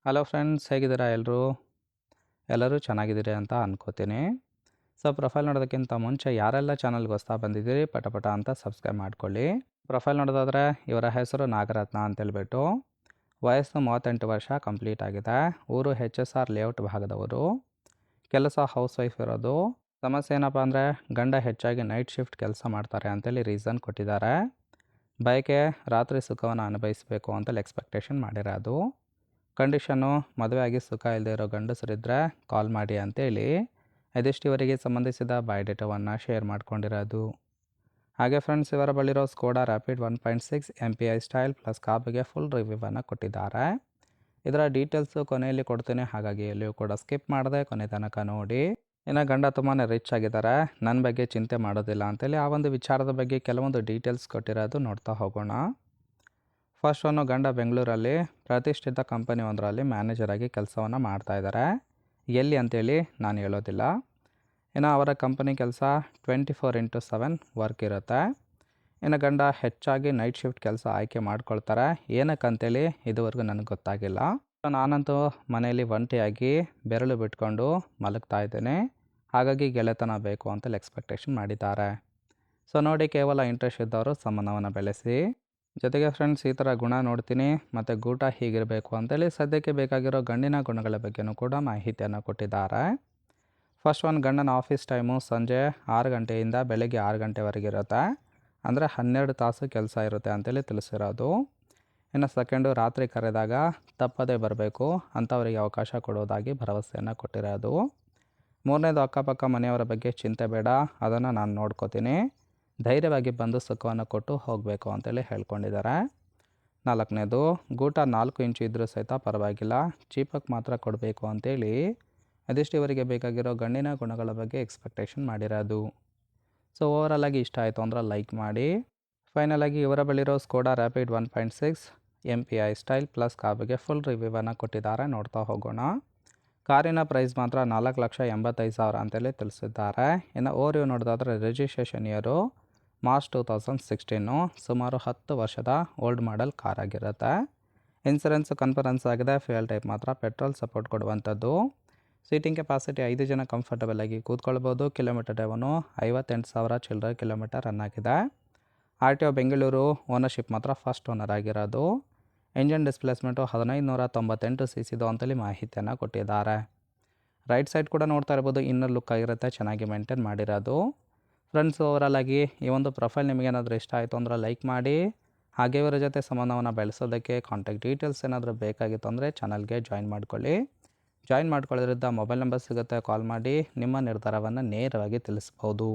Hello friends, ಹೇಗಿದ್ದೀರಾ ಎಲ್ಲರೂ ಚೆನ್ನಾಗಿದ್ದೀರಿ ಅಂತ ಅನ್ಕೋತೀನಿ. ಸೊ ಪ್ರೊಫೈಲ್ ನೋಡೋದಕ್ಕಿಂತ ಮುಂಚೆ ಯಾರೆಲ್ಲ ಚಾನಲ್ಗೆ ಹೊಸ್ತಾ ಬಂದಿದ್ದೀರಿ ಪಟ ಅಂತ ಸಬ್ಸ್ಕ್ರೈಬ್ ಮಾಡ್ಕೊಳ್ಳಿ. ಪ್ರೊಫೈಲ್ ನೋಡೋದಾದರೆ ಇವರ ಹೆಸರು ನಾಗರತ್ನ ಅಂತೇಳ್ಬಿಟ್ಟು, ವಯಸ್ಸು 38 ವರ್ಷ ಕಂಪ್ಲೀಟ್ ಆಗಿದೆ. ಊರು HSR ಲೇಔಟ್ ಭಾಗದವರು. ಕೆಲಸ ಹೌಸ್ ವೈಫ್ ಇರೋದು. ಸಮಸ್ಯೆ ಏನಪ್ಪ ಅಂದರೆ ಗಂಡ ಹೆಚ್ಚಾಗಿ ನೈಟ್ ಶಿಫ್ಟ್ ಕೆಲಸ ಮಾಡ್ತಾರೆ ಅಂತೇಳಿ ರೀಸನ್ ಕೊಟ್ಟಿದ್ದಾರೆ. ಬಯಕೆ ರಾತ್ರಿ ಸುಖವನ್ನು ಅನುಭವಿಸಬೇಕು ಅಂತೇಳಿ ಎಕ್ಸ್ಪೆಕ್ಟೇಷನ್ ಮಾಡಿರೋದು. ಕಂಡೀಷನ್ನು ಮದುವೆ ಆಗಿ ಸುಖ ಇಲ್ಲದೆ ಇರೋ ಗಂಡಸರಿದ್ದರೆ ಕಾಲ್ ಮಾಡಿ ಅಂತೇಳಿ ಇದಿಷ್ಟು ಇವರಿಗೆ ಸಂಬಂಧಿಸಿದ ಬಯೋಡೇಟಾವನ್ನು ಶೇರ್ ಮಾಡ್ಕೊಂಡಿರೋದು. ಹಾಗೆ ಫ್ರೆಂಡ್ಸ್, ಇವರ ಬಳಿರೋ Skoda Rapid 1.6 MPI style plus ಕಾಬಿಗೆ ಫುಲ್ ರಿವ್ಯೂವನ್ನು ಕೊಟ್ಟಿದ್ದಾರೆ. ಇದರ ಡೀಟೇಲ್ಸು ಕೊನೆಯಲ್ಲಿ ಕೊಡ್ತೀನಿ, ಹಾಗಾಗಿ ಎಲ್ಲಿಯೂ ಕೂಡ ಸ್ಕಿಪ್ ಮಾಡದೆ ಕೊನೆ ತನಕ ನೋಡಿ. ಇನ್ನು ಗಂಡ ತುಂಬಾ ರಿಚ್ ಆಗಿದ್ದಾರೆ, ನನ್ನ ಬಗ್ಗೆ ಚಿಂತೆ ಮಾಡೋದಿಲ್ಲ ಅಂತೇಳಿ ಆ ಒಂದು ವಿಚಾರದ ಬಗ್ಗೆ ಕೆಲವೊಂದು ಡೀಟೇಲ್ಸ್ ಕೊಟ್ಟಿರೋದು ನೋಡ್ತಾ ಹೋಗೋಣ. ಫಸ್ಟ್ ಒನ್ನು, ಗಂಡ ಬೆಂಗಳೂರಲ್ಲಿ ಪ್ರತಿಷ್ಠಿತ ಕಂಪನಿ ಒಂದರಲ್ಲಿ ಮ್ಯಾನೇಜರ್ ಆಗಿ ಕೆಲಸವನ್ನು ಮಾಡ್ತಾಯಿದ್ದಾರೆ. ಎಲ್ಲಿ ಅಂತೇಳಿ ನಾನು ಹೇಳೋದಿಲ್ಲ. ಇನ್ನು ಅವರ ಕಂಪನಿ ಕೆಲಸ 24/7 ವರ್ಕ್ ಇರುತ್ತೆ. ಇನ್ನು ಗಂಡ ಹೆಚ್ಚಾಗಿ ನೈಟ್ ಶಿಫ್ಟ್ ಕೆಲಸ ಆಯ್ಕೆ ಮಾಡ್ಕೊಳ್ತಾರೆ. ಏನಕ್ಕಂತೇಳಿ ಇದುವರೆಗೂ ನನಗೆ ಗೊತ್ತಾಗಿಲ್ಲ. ನಾನಂತೂ ಮನೆಯಲ್ಲಿ ಒಂಟಿಯಾಗಿ ಬೆರಳು ಬಿಟ್ಕೊಂಡು ಮಲಗ್ತಾ ಇದ್ದೇನೆ, ಹಾಗಾಗಿ ಗೆಳೆತನ ಬೇಕು ಅಂತೇಳಿ ಎಕ್ಸ್ಪೆಕ್ಟೇಷನ್ ಮಾಡಿದ್ದಾರೆ. ಸೊ ನೋಡಿ, ಕೇವಲ ಇಂಟ್ರೆಸ್ಟ್ ಇದ್ದವರು ಸಂಬಂಧವನ್ನು ಬೆಳೆಸಿ. ಜೊತೆಗೆ ಫ್ರೆಂಡ್ಸ್, ಈ ಥರ ಗುಣ ನೋಡ್ತೀನಿ ಮತ್ತು ಗೂಟ ಹೀಗಿರಬೇಕು ಅಂತೇಳಿ ಸದ್ಯಕ್ಕೆ ಬೇಕಾಗಿರೋ ಗಂಡಿನ ಗುಣಗಳ ಬಗ್ಗೆಯೂ ಕೂಡ ಮಾಹಿತಿಯನ್ನು ಕೊಟ್ಟಿದ್ದಾರೆ. ಫಸ್ಟ್ ಒನ್, ಗಂಡನ ಆಫೀಸ್ ಟೈಮು ಸಂಜೆ 6 ಗಂಟೆಯಿಂದ ಬೆಳಗ್ಗೆ 6 ಗಂಟೆವರೆಗೆ ಇರುತ್ತೆ. ಅಂದರೆ 12 ತಾಸು ಕೆಲಸ ಇರುತ್ತೆ ಅಂತೇಳಿ ತಿಳಿಸಿರೋದು. ಇನ್ನು ಸೆಕೆಂಡು, ರಾತ್ರಿ ಕರೆದಾಗ ತಪ್ಪದೇ ಬರಬೇಕು ಅಂಥವರಿಗೆ ಅವಕಾಶ ಕೊಡೋದಾಗಿ ಭರವಸೆಯನ್ನು ಕೊಟ್ಟಿರೋದು. ಮೂರನೇದು, ಅಕ್ಕಪಕ್ಕ ಮನೆಯವರ ಬಗ್ಗೆ ಚಿಂತೆ ಬೇಡ, ಅದನ್ನು ನಾನು ನೋಡ್ಕೋತೀನಿ, ಧೈರ್ಯವಾಗಿ ಬಂದು ಸುಖವನ್ನು ಕೊಟ್ಟು ಹೋಗಬೇಕು ಅಂತೇಳಿ ಹೇಳ್ಕೊಂಡಿದ್ದಾರೆ. ನಾಲ್ಕನೇದು, ಗೂಟ 4 ಇಂಚು ಇದ್ದರೂ ಸಹಿತ ಪರವಾಗಿಲ್ಲ, ಚೀಪಕ್ಕೆ ಮಾತ್ರ ಕೊಡಬೇಕು ಅಂತೇಳಿ ಅದಿಷ್ಟು ಇವರಿಗೆ ಬೇಕಾಗಿರೋ ಗಂಡಿನ ಗುಣಗಳ ಬಗ್ಗೆ ಎಕ್ಸ್ಪೆಕ್ಟೇಷನ್ ಮಾಡಿರೋದು. ಸೊ ಓವರಾಲಾಗಿ ಇಷ್ಟ ಆಯಿತು ಅಂದ್ರೆ ಲೈಕ್ ಮಾಡಿ. ಫೈನಲಾಗಿ ಇವರ ಬಳಿರೋ Skoda Rapid 1.6 MPI style plus ಕಾಬಿಗೆ ಫುಲ್ ರಿವ್ಯೂವನ್ನು ಕೊಟ್ಟಿದ್ದಾರೆ, ನೋಡ್ತಾ ಹೋಗೋಣ. ಕಾರಿನ ಪ್ರೈಸ್ ಮಾತ್ರ 4,85,000 ಅಂತೇಳಿ ತಿಳಿಸಿದ್ದಾರೆ. ಇನ್ನು ಓರಿಯೋ ನೋಡೋದಾದರೆ ರಿಜಿಸ್ಟ್ರೇಷನ್ ಇಯರು ಮಾರ್ಚ್ 2016, ಸುಮಾರು 10 ವರ್ಷದ ಓಲ್ಡ್ ಮಾಡೆಲ್ ಕಾರ್ ಆಗಿರುತ್ತೆ. ಇನ್ಸೂರೆನ್ಸ್ ಕನ್ಫರೆನ್ಸ್ ಆಗಿದೆ. ಫ್ಯೂಯಲ್ ಟೈಪ್ ಮಾತ್ರ ಪೆಟ್ರೋಲ್ ಸಪೋರ್ಟ್ ಕೊಡುವಂಥದ್ದು. ಸೀಟಿಂಗ್ ಕೆಪಾಸಿಟಿ 5 ಜನ ಕಂಫರ್ಟಬಲ್ ಆಗಿ ಕೂತ್ಕೊಳ್ಬೋದು. ಕಿಲೋಮೀಟರ್ ಡ್ರೈವನು 58,000 ಚಿಲ್ಲರೆ ಕಿಲೋಮೀಟರ್ ರನ್ ಆಗಿದೆ. RTO ಬೆಂಗಳೂರು. ಓನರ್ಶಿಪ್ ಮಾತ್ರ ಫಸ್ಟ್ ಓನರ್ ಆಗಿರೋದು. ಇಂಜಿನ್ ಡಿಸ್ಪ್ಲೇಸ್ಮೆಂಟು 1598 cc ಅಂತೇಳಿ ಮಾಹಿತಿಯನ್ನು ಕೊಟ್ಟಿದ್ದಾರೆ. ರೈಟ್ ಸೈಡ್ ಕೂಡ ನೋಡ್ತಾ ಇರ್ಬೋದು, ಇನ್ನರ್ ಲುಕ್ ಆಗಿರುತ್ತೆ, ಚೆನ್ನಾಗಿ ಮೇಂಟೈನ್ ಮಾಡಿರೋದು. ಫ್ರೆಂಡ್ಸ್, ಓವರಾಲ್ ಆಗಿ ಈ ಒಂದು ಪ್ರೊಫೈಲ್ ನಿಮಗೇನಾದರೂ ಇಷ್ಟ ಆಯಿತು ಅಂದರೆ ಲೈಕ್ ಮಾಡಿ. ಹಾಗೆ ಇವರ ಜೊತೆ ಸಂಬಂಧವನ್ನು ಬೆಳೆಸೋದಕ್ಕೆ ಕಾಂಟ್ಯಾಕ್ಟ್ ಡೀಟೇಲ್ಸ್ ಏನಾದರೂ ಬೇಕಾಗಿತ್ತು ಅಂದರೆ ಚಾನಲ್ಗೆ ಜಾಯಿನ್ ಮಾಡ್ಕೊಳ್ಳಿ. ಜಾಯಿನ್ ಮಾಡ್ಕೊಳ್ಳೋದ್ರಿಂದ ಮೊಬೈಲ್ ನಂಬರ್ ಸಿಗುತ್ತೆ, ಕಾಲ್ ಮಾಡಿ ನಿಮ್ಮ ನಿರ್ಧಾರವನ್ನು ನೇರವಾಗಿ ತಿಳಿಸ್ಬೋದು.